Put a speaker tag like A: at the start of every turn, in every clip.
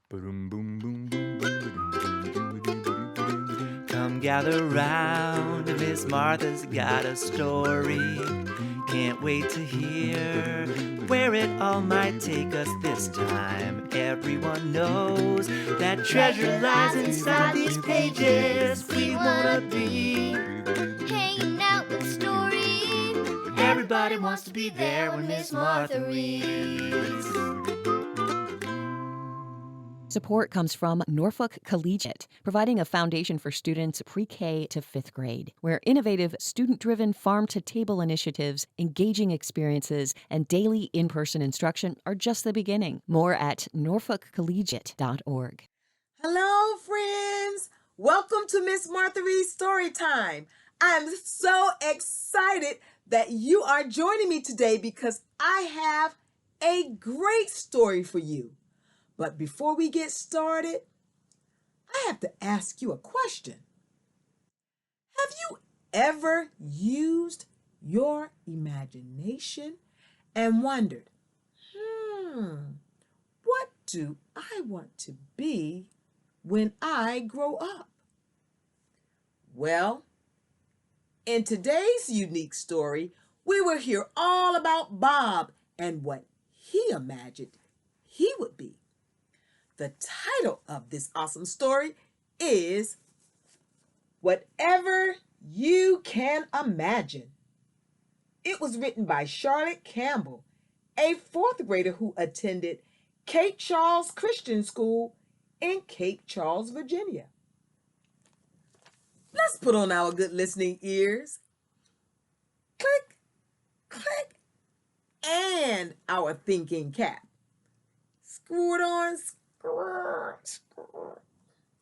A: Come gather round, Miss Martha's got a story. Can't wait to hear where it all might take us this time. Everyone knows that treasure lies inside these pages. We wanna be
B: hanging out with stories.
A: Everybody wants to be there when Miss Martha reads.
C: Support comes from Norfolk Collegiate, providing a foundation for students pre-K to 5th grade, where innovative, student-driven farm-to-table initiatives, engaging experiences, and daily in-person instruction are just the beginning. More at norfolkcollegiate.org.
D: Hello, friends. Welcome to Miss Martha Reed's Story Time. I'm so excited that you are joining me today because I have a great story for you. But before we get started, I have to ask you a question. Have you ever used your imagination and wondered, what do I want to be when I grow up? Well, in today's unique story, we will hear all about Bob and what he imagined he would be. The title of this awesome story is Whatever You Can Imagine. It was written by Charlotte Campbell, a 4th grader who attended Cape Charles Christian School in Cape Charles, Virginia. Let's put on our good listening ears. Click, click, and our thinking cap. Screw it on,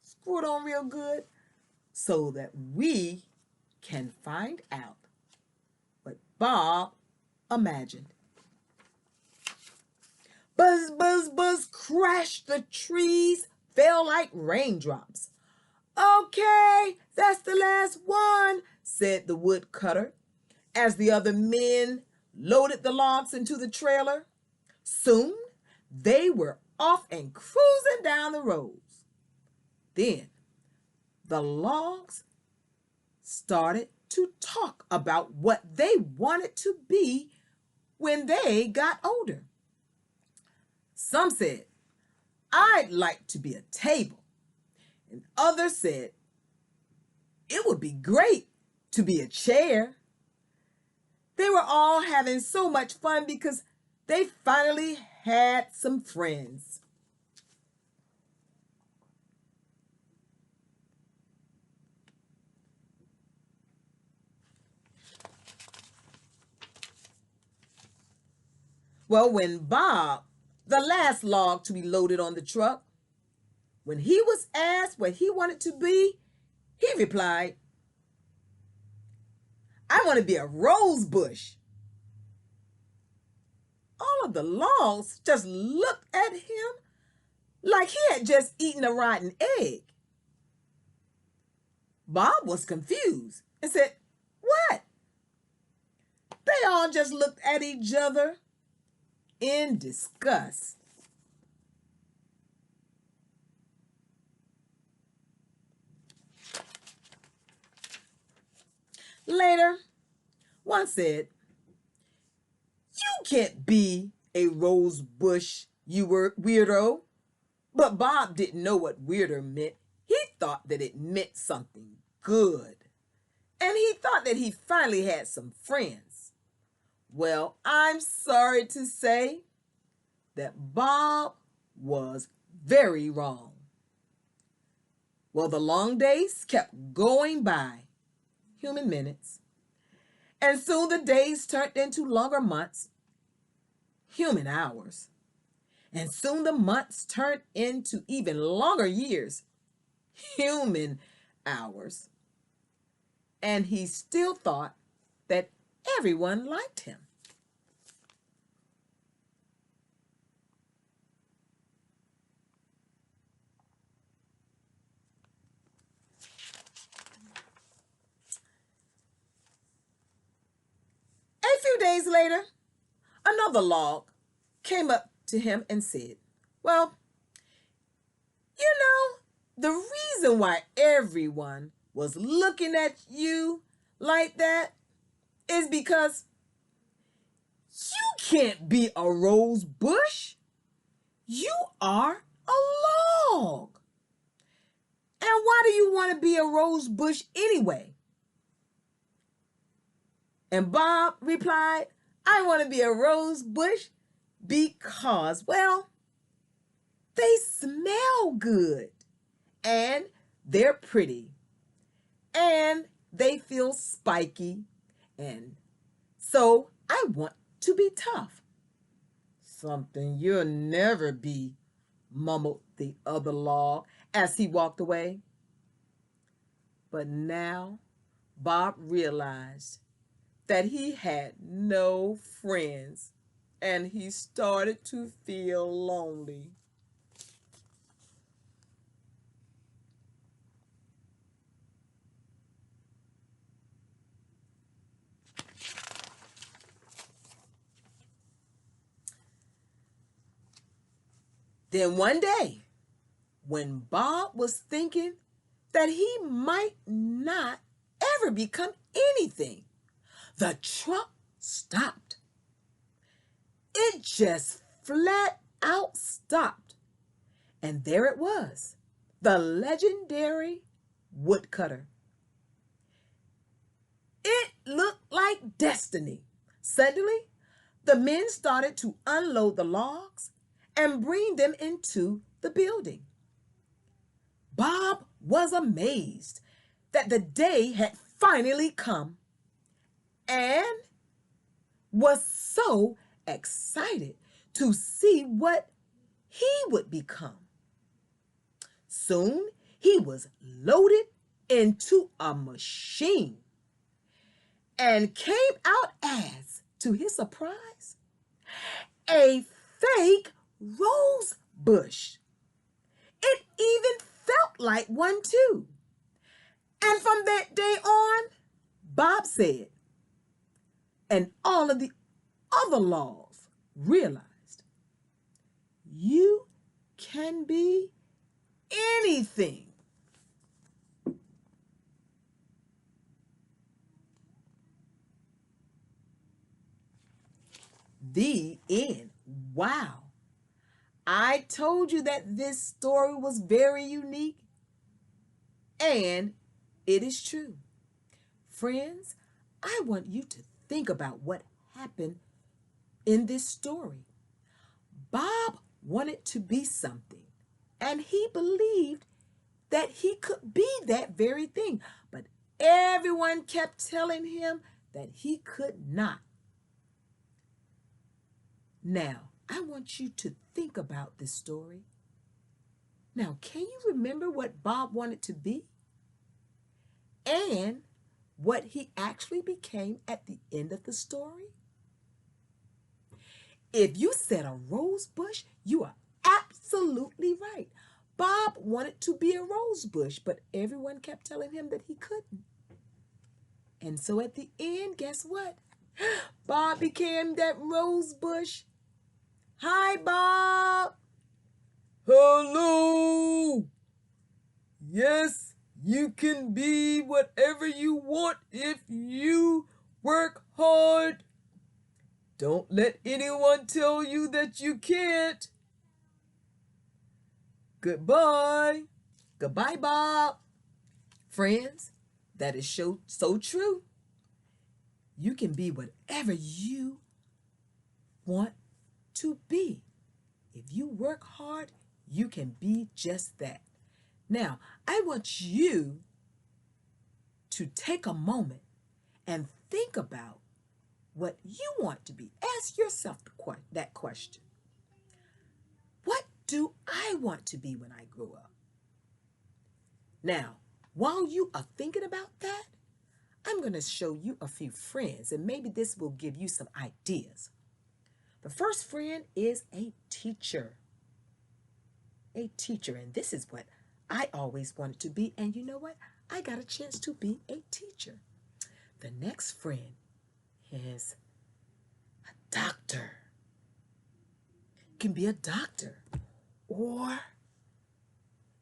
D: screw it on real good so that we can find out what Bob imagined. Buzz, buzz, buzz, crash, the trees fell like raindrops. Okay, that's the last one, said the woodcutter, as the other men loaded the logs into the trailer. Soon, they were off and cruising down the roads. Then, the logs started to talk about what they wanted to be when they got older. Some said, I'd like to be a table. And others said, it would be great to be a chair. They were all having so much fun because they finally had some friends. Well, when Bob, the last log to be loaded on the truck, when he was asked what he wanted to be, he replied, I want to be a rose bush. All of the logs just looked at him like he had just eaten a rotten egg. Bob was confused and said, what? They all just looked at each other in disgust. Later, one said, you can't be a rose bush, you weirdo. But Bob didn't know what weirdo meant. He thought that it meant something good. And he thought that he finally had some friends. Well, I'm sorry to say that Bob was very wrong. Well, the long days kept going by, human minutes, and soon the days turned into longer months, human hours, and soon the months turned into even longer years, human hours. And he still thought that everyone liked him. A few days later, another log came up to him and said, well, The reason why everyone was looking at you like that is because you can't be a rose bush. You are a log. And why do you want to be a rose bush anyway? And Bob replied, I want to be a rose bush because, well, they smell good and they're pretty and they feel spiky, and so I want to be tough. Something you'll never be, mumbled the other log as he walked away. But now Bob realized that he had no friends and he started to feel lonely. Then one day, when Bob was thinking that he might not ever become anything, the truck stopped. It just flat out stopped. And there it was, the legendary woodcutter. It looked like destiny. Suddenly, the men started to unload the logs and bring them into the building. Bob was amazed that the day had finally come and was so excited to see what he would become. Soon he was loaded into a machine and came out as, to his surprise, a fake rose bush. It even felt like one too. And from that day on, Bob said, and all of the other laws realized, you can be anything. The end. Wow. I told you that this story was very unique, and it is true. Friends, I want you to think about what happened in this story. Bob wanted to be something, and he believed that he could be that very thing, but everyone kept telling him that he could not. Now, I want you to think about this story. Now, can you remember what Bob wanted to be? And what he actually became at the end of the story? If you said a rose bush, you are absolutely right. Bob wanted to be a rose bush, but everyone kept telling him that he couldn't. And so at the end, guess what? Bob became that rose bush. Hi, Bob. Hello. Yes, you can be whatever you want if you work hard. Don't let anyone tell you that you can't. Goodbye. Goodbye, Bob. Friends, that is so true. You can be whatever you want to be. If you work hard, you can be just that. Now, I want you to take a moment and think about what you want to be. Ask yourself that question. What do I want to be when I grow up? Now, while you are thinking about that, I'm going to show you a few friends, and maybe this will give you some ideas. The first friend is a teacher. A teacher, and this is what I always wanted to be, and you know what? I got a chance to be a teacher. The next friend is a doctor. You can be a doctor, or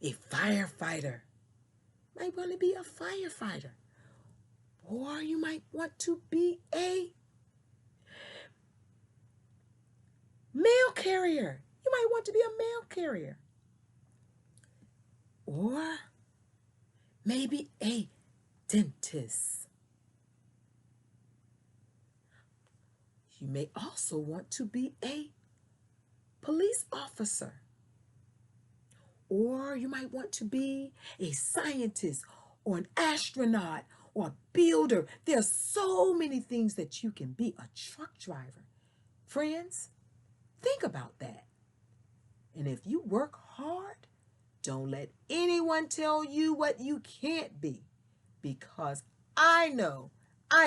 D: a firefighter. Might want to be a firefighter. Or you might want to be a mail carrier. You might want to be a mail carrier. Or maybe a dentist. You may also want to be a police officer. Or you might want to be a scientist or an astronaut or a builder. There are so many things that you can be. A truck driver. Friends, think about that. And if you work hard, don't let anyone tell you what you can't be, because I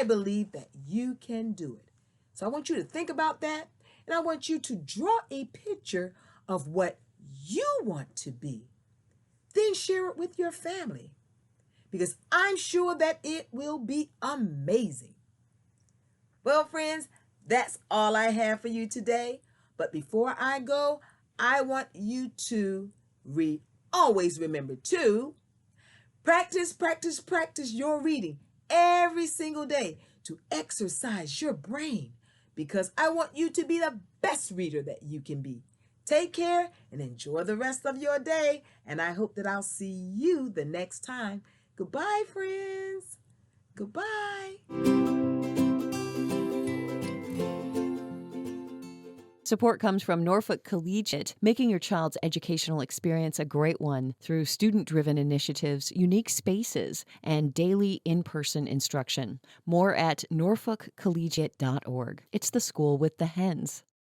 D: believe that you can do it. So I want you to think about that, and I want you to draw a picture of what you want to be. Then share it with your family, because I'm sure that it will be amazing. Well, friends, that's all I have for you today. But before I go, I want you to always remember to practice, practice, practice your reading every single day to exercise your brain, because I want you to be the best reader that you can be. Take care and enjoy the rest of your day, and I hope that I'll see you the next time. Goodbye, friends. Goodbye.
C: Support comes from Norfolk Collegiate, making your child's educational experience a great one through student-driven initiatives, unique spaces, and daily in-person instruction. More at norfolkcollegiate.org. It's the school with the hens.